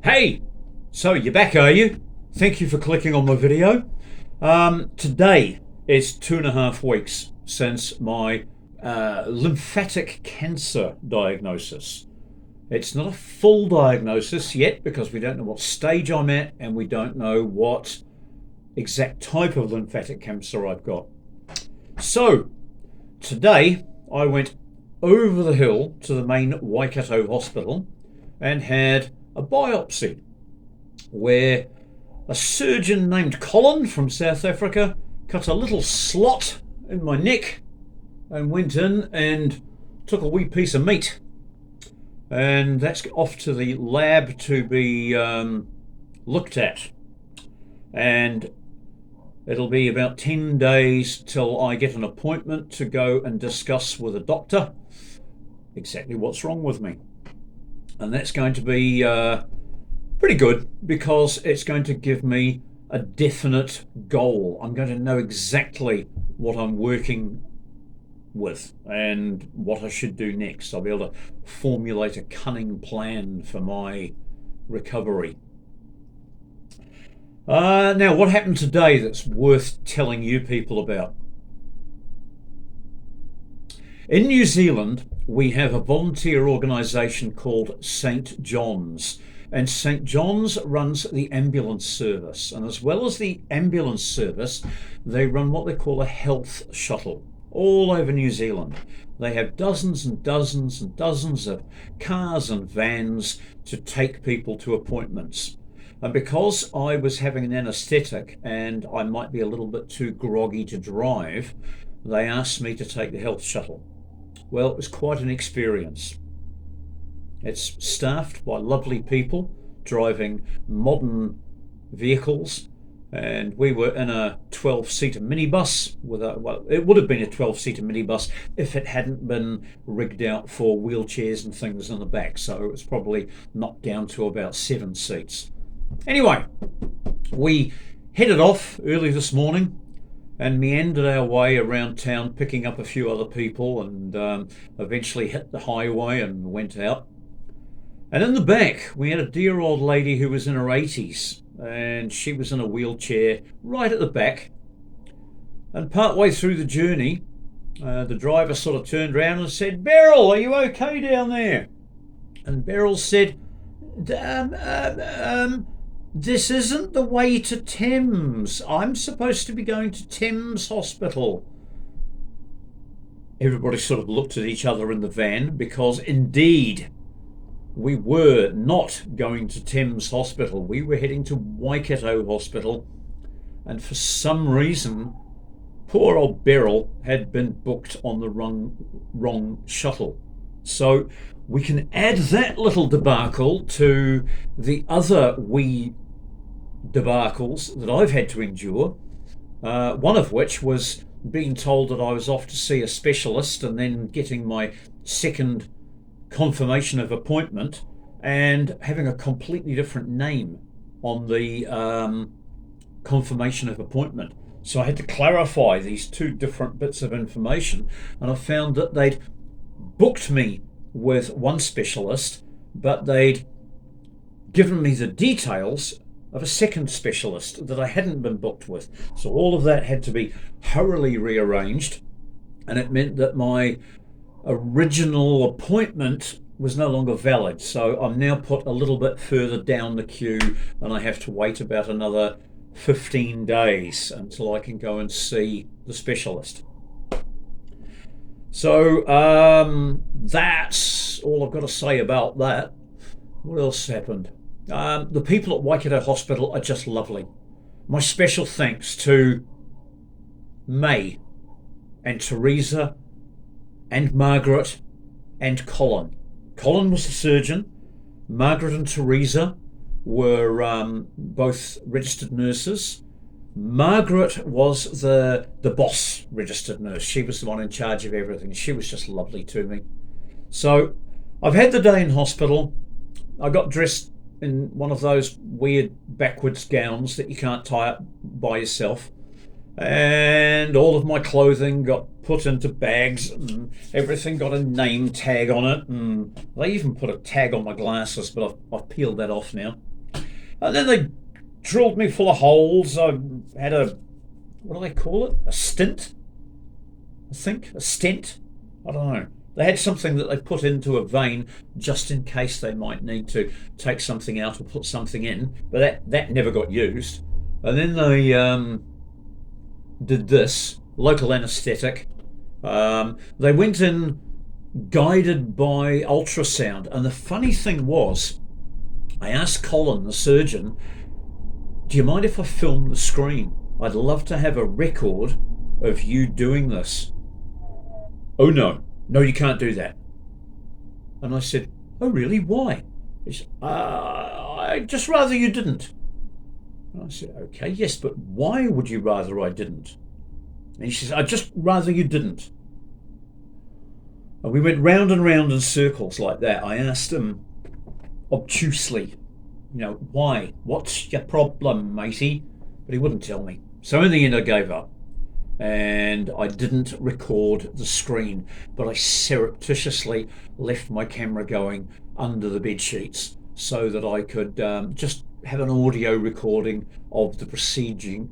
Hey, so you're back, are you? Thank you for clicking on my video. Today is 2.5 weeks since my lymphatic cancer diagnosis. It's not a full diagnosis yet because we don't know what stage I'm at and we don't know what exact type of lymphatic cancer I've got. So today I went over the hill to the main Waikato hospital and had a biopsy where a surgeon named Colin from South Africa cut a little slot in my neck and went in and took a wee piece of meat, and that's off to the lab to be looked at, and it'll be about 10 days till I get an appointment to go and discuss with a doctor exactly what's wrong with me. And that's going to be pretty good because it's going to give me a definite goal. I'm going to know exactly what I'm working with and what I should do next. I'll be able to formulate a cunning plan for my recovery. Now, what happened today that's worth telling you people about? In New Zealand, we have a volunteer organisation called St. John's, and St. John's runs the ambulance service, and as well as the ambulance service, they run what they call a health shuttle all over New Zealand. They have dozens and dozens and dozens of cars and vans to take people to appointments. And because I was having an anaesthetic and I might be a little bit too groggy to drive, they asked me to take the health shuttle. Well, it was quite an experience. It's staffed by lovely people driving modern vehicles, and we were in a 12-seater minibus it would have been a 12-seater minibus if it hadn't been rigged out for wheelchairs and things in the back, so it was probably knocked down to about 7 seats. Anyway, we headed off early this morning and meandered our way around town, picking up a few other people, and eventually hit the highway and went out. And in the back, we had a dear old lady who was in her 80s, and she was in a wheelchair right at the back. And partway through the journey, the driver sort of turned around and said, "Beryl, are you okay down there?" And Beryl said, "This isn't the way to Thames. I'm supposed to be going to Thames Hospital." Everybody sort of looked at each other in the van because indeed we were not going to Thames Hospital. We were heading to Waikato Hospital, and for some reason poor old Beryl had been booked on the wrong shuttle. So we can add that little debacle to the other wee debacles that I've had to endure, one of which was being told that I was off to see a specialist and then getting my second confirmation of appointment and having a completely different name on the confirmation of appointment. So I had to clarify these two different bits of information, and I found that they'd booked me with one specialist, but they'd given me the details of a second specialist that I hadn't been booked with. So all of that had to be hurriedly rearranged, and it meant that my original appointment was no longer valid. So I'm now put a little bit further down the queue, and I have to wait about another 15 days until I can go and see the specialist. So that's all I've got to say about that. What else happened? The people at Waikato Hospital are just lovely. My special thanks to May and Teresa and Margaret and Colin. Colin was the surgeon. Margaret and Teresa were both registered nurses. Margaret was the boss registered nurse. She was the one in charge of everything. She was just lovely to me. So I've had the day in hospital. I got dressed in one of those weird backwards gowns that you can't tie up by yourself, and all of my clothing got put into bags and everything got a name tag on it, and they even put a tag on my glasses, but I've peeled that off now. And then they drilled me full of holes. I had what do they call it? A stint, I think. A stent? I don't know. They had something that they put into a vein just in case they might need to take something out or put something in, but that never got used. And then they did this, local anaesthetic. They went in guided by ultrasound. And the funny thing was, I asked Colin, the surgeon, do you mind if I film the screen? I'd love to have a record of you doing this. Oh no, you can't do that. And I said, oh really, why? He said, I'd just rather you didn't. And I said, okay, yes, but why would you rather I didn't? And he says, I'd just rather you didn't. And we went round and round in circles like that. I asked him obtusely, why? What's your problem, matey? But he wouldn't tell me. So in the end, I gave up. And I didn't record the screen, but I surreptitiously left my camera going under the bed sheets so that I could just have an audio recording of the proceedings,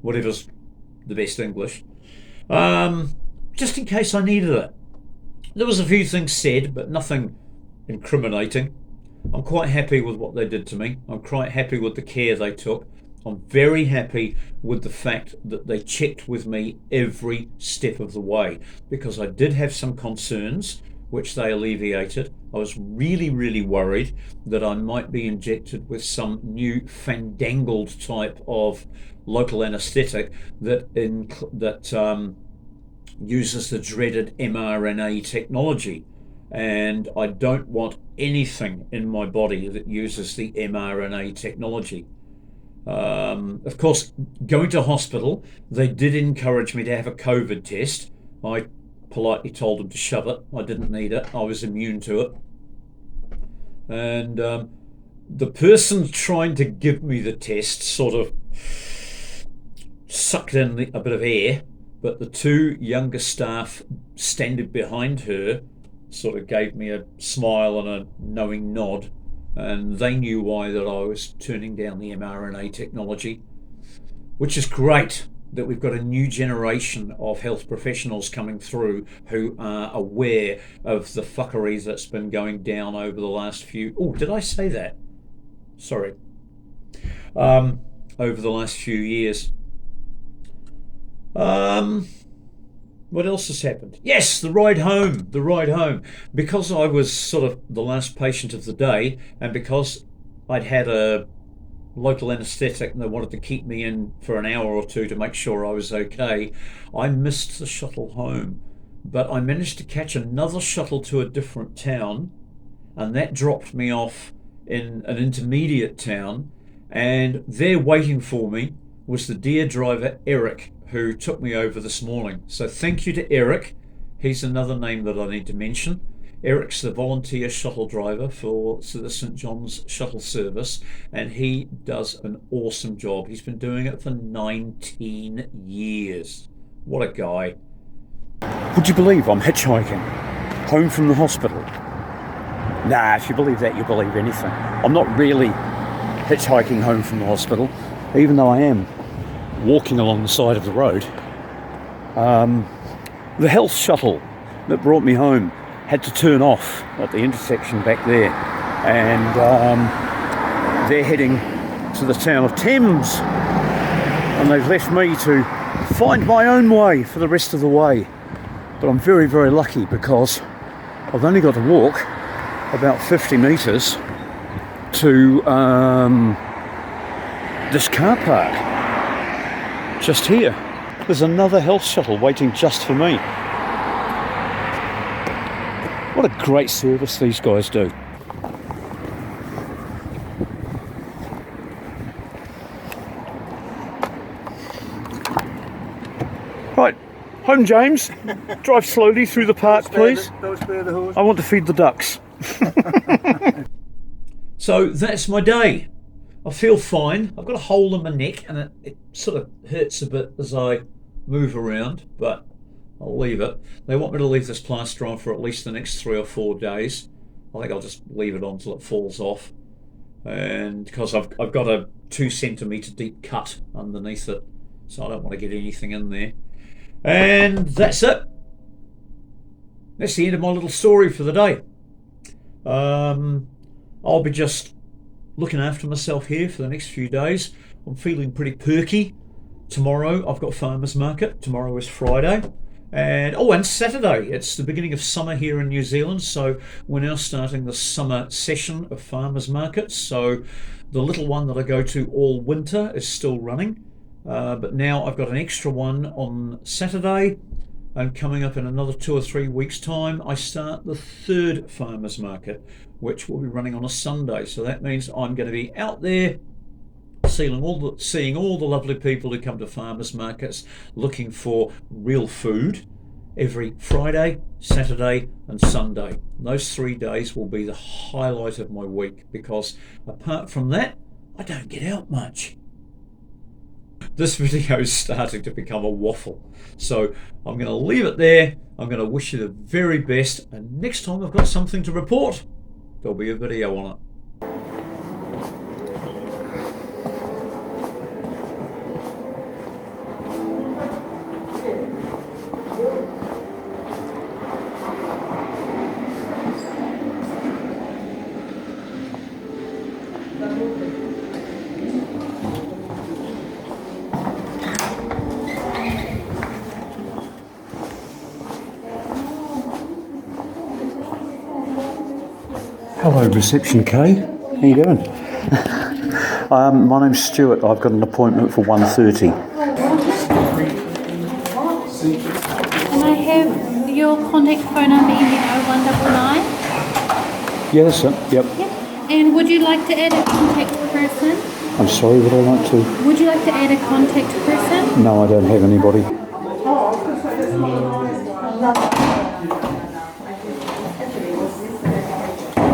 whatever's the best English, just in case I needed it. There was a few things said, but nothing incriminating. I'm quite happy with what they did to me. I'm quite happy with the care they took. I'm very happy with the fact that they checked with me every step of the way, because I did have some concerns which they alleviated. I was really, really worried that I might be injected with some new fandangled type of local anaesthetic that uses the dreaded mRNA technology. And I don't want anything in my body that uses the mRNA technology. Of course, going to hospital, they did encourage me to have a COVID test. I politely told them to shove it. I didn't need it. I was immune to it. And the person trying to give me the test sort of sucked in a bit of air, but the two younger staff standing behind her sort of gave me a smile and a knowing nod, and they knew why that I was turning down the mRNA technology, which is great that we've got a new generation of health professionals coming through who are aware of the fuckery that's been going down over the last few... Oh, did I say that? Sorry. Over the last few years. What else has happened? Yes, the ride home. Because I was sort of the last patient of the day, and because I'd had a local anaesthetic and they wanted to keep me in for an hour or two to make sure I was okay, I missed the shuttle home. But I managed to catch another shuttle to a different town, and that dropped me off in an intermediate town, and there waiting for me was the dear driver Eric, who took me over this morning. So thank you to Eric. He's another name that I need to mention. Eric's the volunteer shuttle driver for the St John's shuttle service, and he does an awesome job. He's been doing it for 19 years. What a guy. Would you believe I'm hitchhiking home from the hospital? Nah, if you believe that, you believe anything. I'm not really hitchhiking home from the hospital, even though I am walking along the side of the road. The health shuttle that brought me home had to turn off at the intersection back there, and they're heading to the town of Thames, and they've left me to find my own way for the rest of the way. But I'm very, very lucky because I've only got to walk about 50 metres to this car park just here. There's another health shuttle waiting just for me. What a great service these guys do. Right, home James. Drive slowly through the park, please. Don't spare the horse. I want to feed the ducks. So that's my day. I feel fine. I've got a hole in my neck and it sort of hurts a bit as I move around, but I'll leave it. They want me to leave this plaster on for at least the next 3 or 4 days. I think I'll just leave it on till it falls off. And because I've got a 2 centimetre deep cut underneath it, so I don't want to get anything in there. And that's it. That's the end of my little story for the day. I'll be just looking after myself here for the next few days. I'm feeling pretty perky. Tomorrow I've got farmers market. Tomorrow is Friday. And Saturday, it's the beginning of summer here in New Zealand, so we're now starting the summer session of farmers markets. So the little one that I go to all winter is still running, but now I've got an extra one on Saturday, and coming up in another 2 or 3 weeks' time, I start the third farmers market, which will be running on a Sunday. So that means I'm going to be out there seeing all the lovely people who come to farmers markets looking for real food every Friday, Saturday and Sunday. Those 3 days will be the highlight of my week, because apart from that, I don't get out much. This video is starting to become a waffle, so I'm going to leave it there. I'm going to wish you the very best, and next time I've got something to report, there'll be a video on it. Hello, reception Kay. How you doing? My name's Stuart. I've got an appointment for 1:30. Can I have your contact phone number ending 0199? Yeah, that's it. Yep. Yep. And would you like to add a contact person? I'm sorry, would I like to? Would you like to add a contact person? No, I don't have anybody.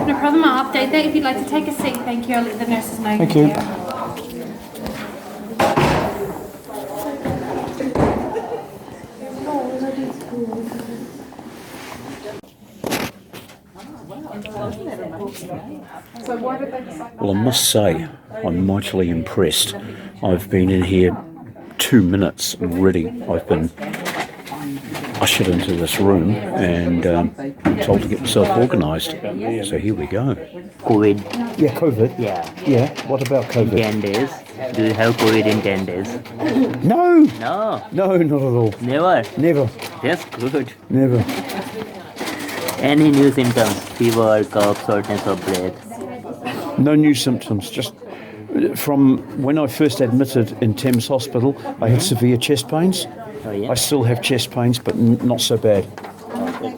No problem, I'll update that. If you'd like to take a seat, thank you. I'll let the nurses know. Thank you. Well, I must say, I'm mightily impressed. I've been in here 2 minutes already. I've been ushered into this room and told to get myself organised. So here we go. COVID. Yeah, COVID. Yeah. Yeah, what about COVID? 10 days. Do you have COVID in 10 days? No! No. No, not at all. Never. Never. That's good. Never. Any new symptoms? Fever, cough, shortness of breath? No new symptoms. Just from when I first admitted in Thames Hospital, I had severe chest pains. Oh, yeah? I still have chest pains, but not so bad.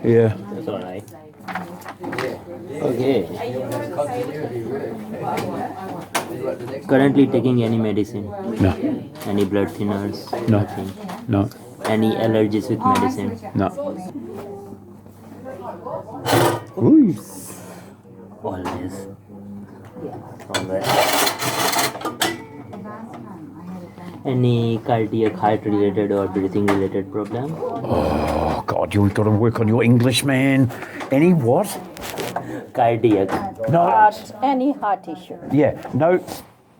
Yeah. That's alright. Okay. Currently taking any medicine? No. Any blood thinners? No. Nothing. No. Any allergies with medicine? No. Ooh. Always. Alright. Any cardiac, heart related or breathing related problem? Oh, God, you've got to work on your English, man. Any what? Cardiac. No. Any heart issue. Yeah. No.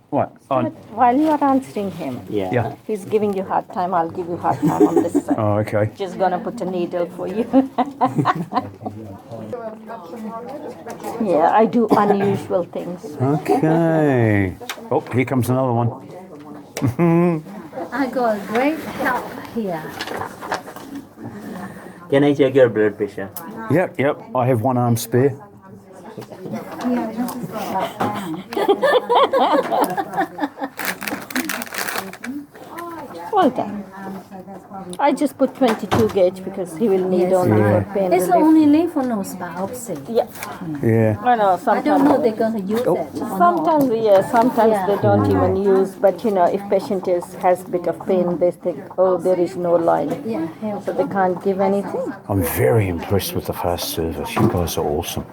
What? While you are answering him, Yeah. Yeah. he's giving you hard time. I'll give you hard time on this side. Oh, okay. Just gonna put a needle for you. Yeah, I do unusual things. Okay. Oh, here comes another one. I got great help here. Can I check your blood pressure? Yep. I have one arm spare. Well done. I just put 22 gauge because he will need only for pain It's relief. only lymph node biopsy. Yeah, Yeah. I know. I Sometimes, don't know they're going to use it. Or not. sometimes they don't Yeah. even use. But if patient has a bit of pain, they think, oh, there is no line, Yeah, help. so they can't give anything. I'm very impressed with the fast service. You guys are awesome.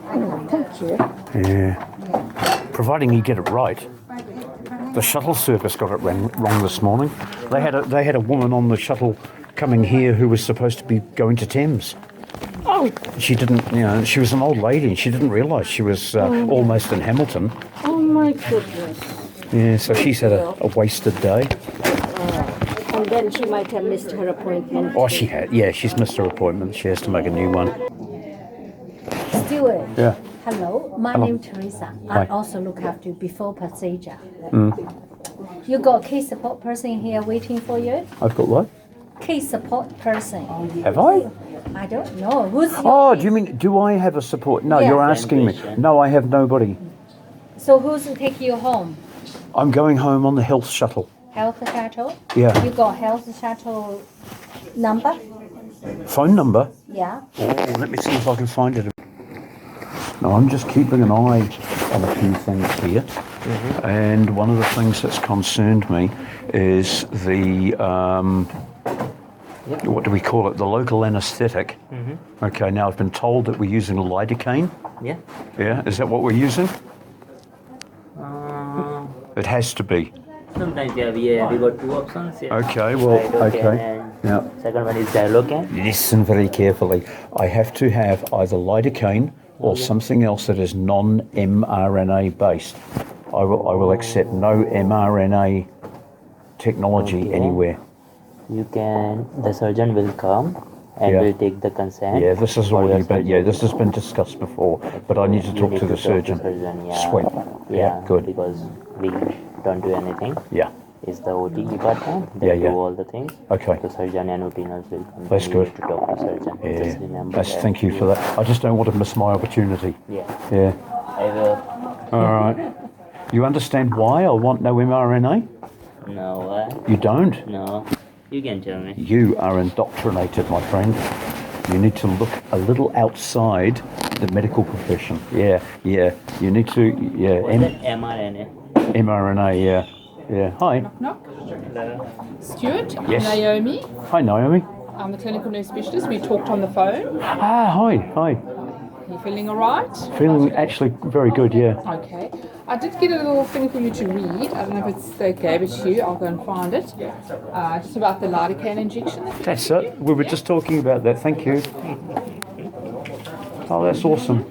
Thank you. Yeah. Providing you get it right. The shuttle service got it wrong this morning. They had a woman on the shuttle coming here who was supposed to be going to Thames. Oh, She didn't, she was an old lady and she didn't realise she was almost in Hamilton. Oh my goodness. Yeah, so she's had a wasted day. And then she might have missed her appointment. Oh, she had. Yeah, she's missed her appointment. She has to make a new one. Stewart. Yeah. Hello, my Hello. name is Teresa. Hi. I also look after you before procedure. You got a case support person here waiting for you? I've got what? Case support person. Have I? I don't know. Who's your Oh, case? do you mean, do I have a support? No, Yeah. you're asking me. No, I have nobody. So who's to take you home? I'm going home on the health shuttle. Health shuttle? Yeah. You got health shuttle number? Phone number? Yeah. Oh, let me see if I can find it. No, I'm just keeping an eye on a few things here. And one of the things that's concerned me is the, what do we call it? The local anaesthetic. Okay, now I've been told that we're using lidocaine. Yeah. Yeah, is that what we're using? It has to be. Sometimes we got two options. Yeah. Okay, well, Lidocaine okay. and Yeah. second one is Dilocaine. Listen very carefully. I have to have either lidocaine or something else that is non-mRNA based. I will accept no mRNA technology Okay. anywhere. You can. The surgeon will come and Yeah. will take the consent. Yeah, this has for your already been. Yeah, surgery. this has been discussed before. But I need to You talk need to the surgeon. Yeah. Sweet. Yeah, good. Because we don't do anything. Yeah. It's the OT department. They Yeah, yeah. do all the things. Okay. The surgeon and OT nurse will come. That's You good. need to talk to surgeon. Yeah. Just remember That's, that. thank you for that. I just don't want to miss my opportunity. Yeah. Yeah. I will. All right. You understand why I want no mRNA? No. You don't? No. You can tell me. You are indoctrinated, my friend. You need to look a little outside the medical profession. Yeah, yeah. You need to, yeah. What's that mRNA? mRNA, yeah. Yeah. Hi. Stuart, Yes. Naomi. Hi, Naomi. I'm the clinical nurse specialist. We talked on the phone. Ah, hi. Hi. You feeling all right? Feeling actually very good, yeah. Okay. I did get a little thing for you to read. I don't know if it's they gave it to you. I'll go and find it. Just about the lidocaine injection. That's it. We were just talking about that. Thank you. Oh, that's awesome.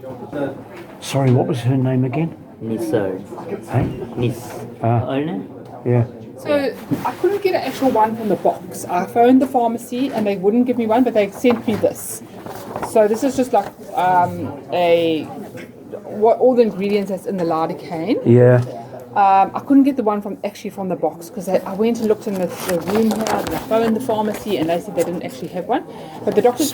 Sorry, what was her name again? Nisar. Hey? Nis. Arne? Yeah. So I couldn't get an actual one from the box. I phoned the pharmacy and they wouldn't give me one, but they sent me this. So this is just like what all the ingredients that's in the lidocaine. Yeah. I couldn't get the one from the box because I went and looked in the room here and I phoned the pharmacy and they said they didn't actually have one. But the doctor's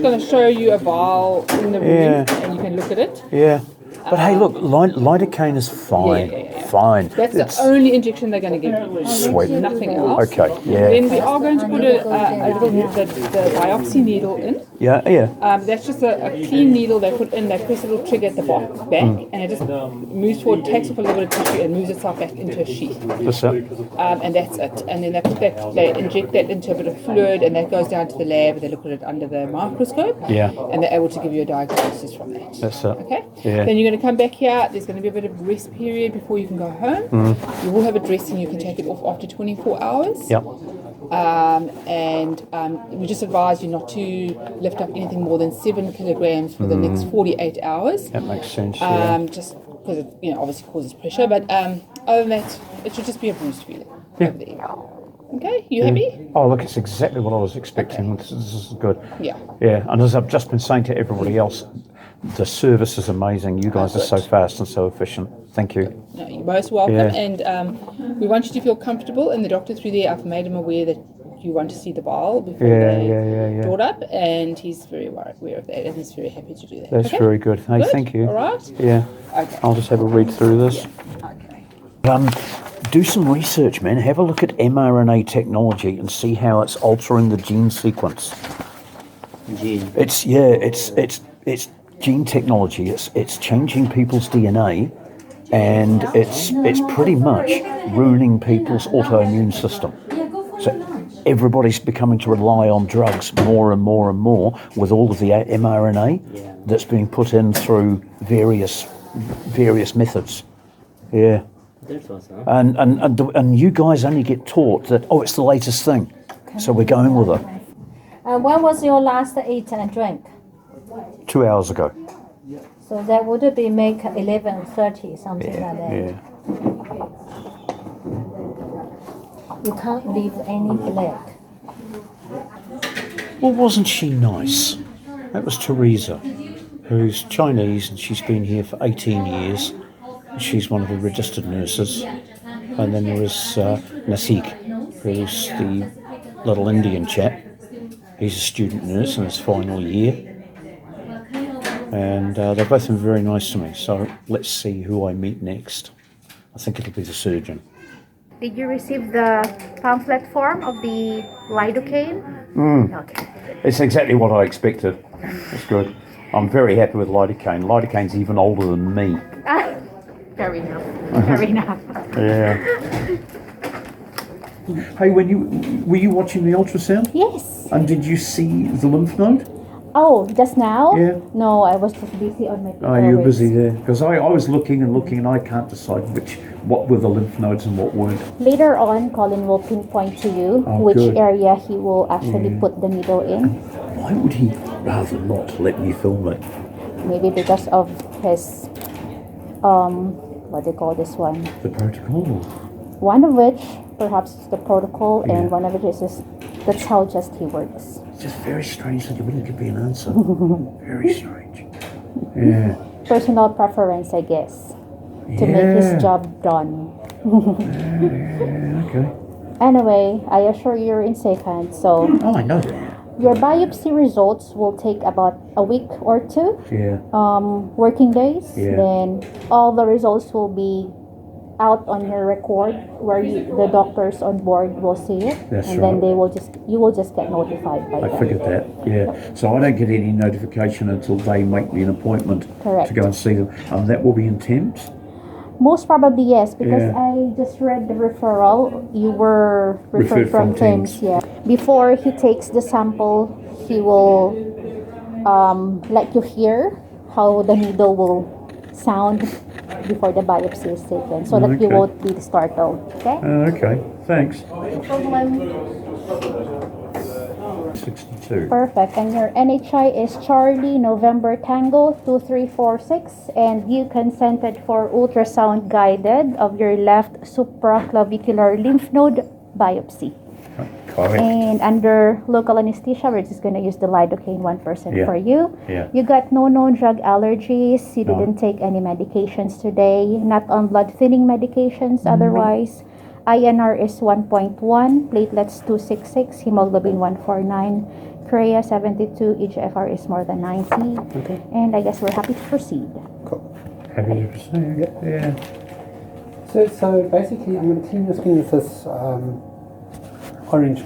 going to show you a vial in the room Yeah. and you can look at it. Yeah. But hey, look, lidocaine is fine. Yeah. Fine. That's It's the only injection they're going to give you. sweet. Nothing else. Okay, yeah. Then we are going to put a little the biopsy needle in. Yeah, yeah. That's just a clean needle they put in. They press a little trigger at the back, and it just moves forward, takes off a little bit of tissue, and moves itself back into a sheath. That's it. And that's it. And then they inject that into a bit of fluid, and that goes down to the lab. And they look at it under the microscope. Yeah. And they're able to give you a diagnosis from that. That's it. Okay. Yeah. Then you're going to come back here. There's going to be a bit of rest period before you can go home. You will have a dressing. You can take it off after 24 hours. Yep. And we just advise you not to lift up anything more than 7 kilograms for the next 48 hours. That makes sense. Yeah. Just because it obviously causes pressure, but other than that, it should just be a bruised feeling over there. Okay, you happy? Oh, look, it's exactly what I was expecting. This is good. Yeah. Yeah, and as I've just been saying to everybody else, the service is amazing. You guys are so fast and so efficient. Thank you. No, you're most welcome, Yeah. and we want you to feel comfortable. And the doctor through there, I've made him aware that you want to see the vial before Yeah. brought up, and he's very aware of that, and he's very happy to do that. That's okay? very good. Hey, Good? thank you. All right. Yeah. Okay. I'll just have a read through this. Okay. Do some research, man. Have a look at mRNA technology and see how it's altering the gene sequence. Gene. It's gene technology. It's changing people's DNA, and it's pretty much ruining people's autoimmune system. So everybody's becoming to rely on drugs more and more and more with all of the mRNA that's being put in through various methods. Yeah. That's awesome. And you guys only get taught that, it's the latest thing. So we're going with it. When was your last eat and drink? 2 hours ago. So that would be make 11:30, something like that. Yeah. You can't leave any blood. Well, wasn't she nice? That was Teresa, who's Chinese, and she's been here for 18 years. She's one of the registered nurses. And then there was Nasik, who's the little Indian chap. He's a student nurse in his final year. And they've both been very nice to me. So let's see who I meet next. I think it'll be the surgeon. Did you receive the pamphlet form of the lidocaine? Okay. It's exactly what I expected. It's good. I'm very happy with lidocaine. Lidocaine's even older than me. Fair enough. Fair enough. Yeah. Hey, were you watching the ultrasound? Yes. And did you see the lymph node? Oh, just now? Yeah. No, I was just busy on my Oh, you were busy there. Because I was looking and I can't decide what were the lymph nodes and what weren't. Later on, Colin will pinpoint to you which good. area he will actually put the needle in. Why would he rather not let me film it? Maybe because of his, what do you call this one? The protocol? One of which, perhaps the protocol, and one of it is that's how just he works. It's just very strange that you wouldn't give me an answer. Very strange. Yeah. Personal preference, I guess, to make his job done. Okay. Anyway, I assure you you're in safe hands, so Oh, I know that. your biopsy results will take about a week or two Yeah. working days. Yeah. Then all the results will be out on your record where the doctors on board will see it. That's and then right. you will just get notified by I them. figured that, yeah. So I don't get any notification until they make me an appointment Correct. to go and see them. That will be in Thames? Most probably yes, because Yeah. I just read the referral. You were Referred referred from from Thames, Thames. yeah. Before he takes the sample, he will let you hear how the needle will sound before the biopsy is taken, so that you Okay. won't be startled. Okay. Okay, thanks. No problem. 62. Perfect. And your NHI is Charlie November Tango 2346, and you consented for ultrasound guided of your left supraclavicular lymph node biopsy. Correct. And under local anesthesia, we're just going to use the lidocaine 1% Yeah. for you. Yeah. You got no known drug allergies. You No. didn't take any medications today. Not on blood thinning medications otherwise. INR is 1.1, platelets 266, hemoglobin 149, CREA 72, eGFR is more than 90. Okay. And I guess we're happy to proceed. Happy to proceed. Yeah. So basically, I'm going to clean your skin with this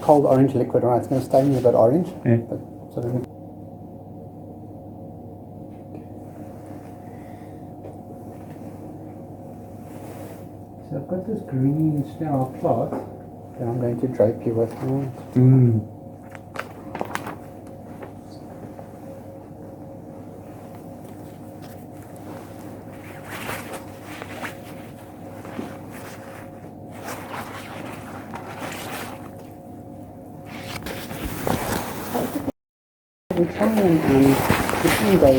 cold orange liquid, right? It's going to stain you a bit orange. Yeah. But, so let me... So I've got this green sterile cloth that I'm going to drape you with now. We try and go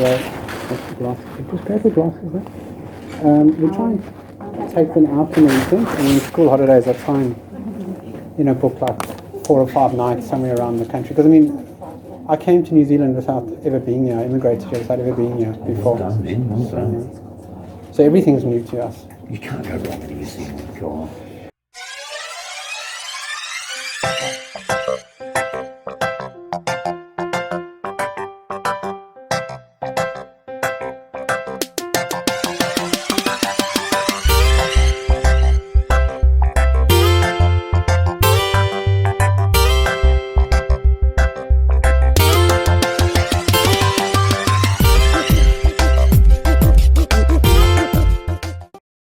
what's the glasses? Just grab the glasses there. We try and take them out and everything, and in school holidays I try and book like 4 or 5 nights somewhere around the country. Because I mean, I came to New Zealand without ever being here. I immigrated here without ever being here before. Well done, man. Well done. So everything's new to us. You can't go wrong in New Zealand, God.